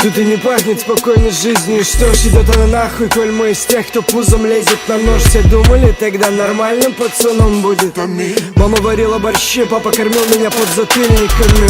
Тут и не пахнет спокойной жизнью. И что ж, идет она нахуй, коль мы из тех, кто пузом лезет на нож. Все думали, тогда нормальным пацаном будет. Мама варила борщи, папа кормил меня подзатыльниками.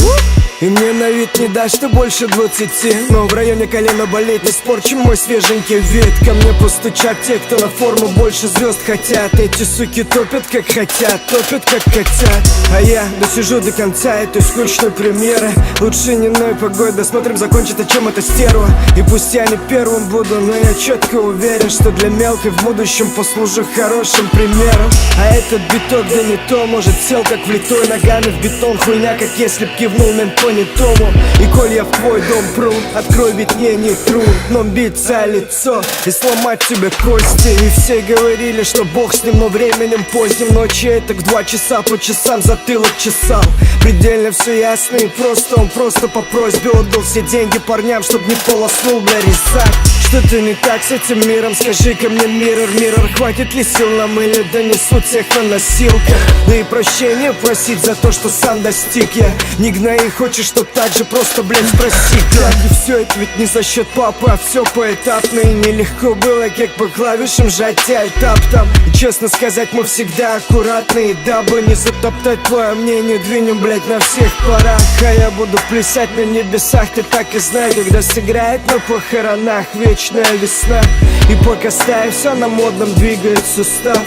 И мне на вид не дашь, что больше 20. Но в районе колено болит, испорчен мой свеженький вид. Ко мне постучат те, кто на форму больше звезд хотят. Эти суки топят как хотят, топят как хотят. А я досижу до конца этой скучной премьеры. Лучше не ной погодь, досмотрим, закончит, о чем эта стерва. И пусть я не первым буду, но я четко уверен, что для мелкой в будущем послужу хорошим примером. А этот биток, да не то, может сел как влитой ногами в бетон. Хуйня, как если б кивнул мент не тому. И коль я в твой дом пру, открой, ведь мне не тру. Но биться лицо и сломать тебе кости. И все говорили, что бог с ним, но временем поздним. Ночью это в 2 часа по часам затылок чесал. Предельно все ясно и просто. Он просто по просьбе отдал все деньги парням, чтоб не полоснул, бля, резак. Что-то не так с этим миром, скажи-ка мне, миррор, хватит ли сил нам или донесут всех на носилках? Да и прощения просить за то, что сам достиг я. Не гнай и хочешь, чтоб так же просто, блядь, спроси как. И все это ведь не за счет папы, а все поэтапно. И нелегко было, как по клавишам жать альтап там. И честно сказать, мы всегда аккуратны. И дабы не затоптать твое мнение, двинем, блядь, на всех парах. А я буду плясать на небесах, ты так и знай, когда сыграет на похоронах вечная весна. И пока ставь все на модном, двигает сустав.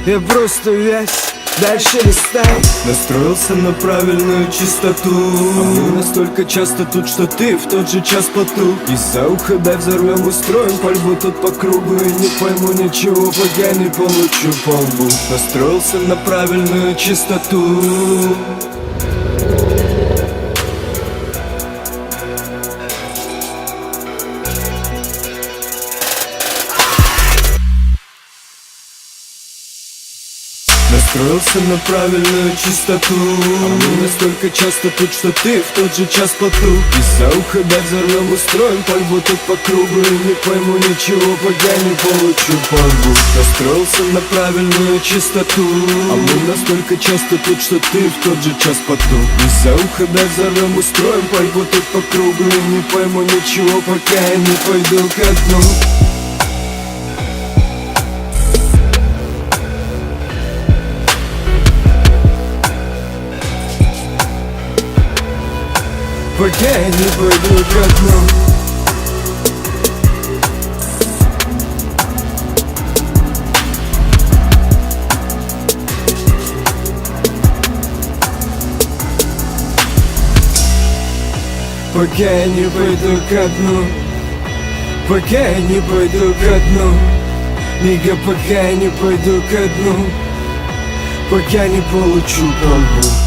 Я просто вязь, дальше листай. Настроился на правильную частоту, а мы настолько часто тут, что ты в тот же час потух. Из-за уха дай взорвем, устроим пальбу тут по кругу. И не пойму ничего, пока не получу по лбу. Настроился на правильную частоту. Настроился на правильную частоту, а мы настолько часто тут, что ты в тот же час потух. Из-за уха дай взорвем, устроим пальбу тут по кругу. И не пойму ничего, пока не получу по лбу. Настроился на правильную частоту, а мы настолько часто тут, что ты в тот же час потух. Из-за уха дай взорвем, устроим пальбу тут по кругу. И не пойму ничего, пока я не пойду ко дну. Пока я не пойду ко дну. Пока я не пойду ко дну. Пока я не пойду ко дну. Нига, пока я не пойду ко дну. Пока не получу по лбу.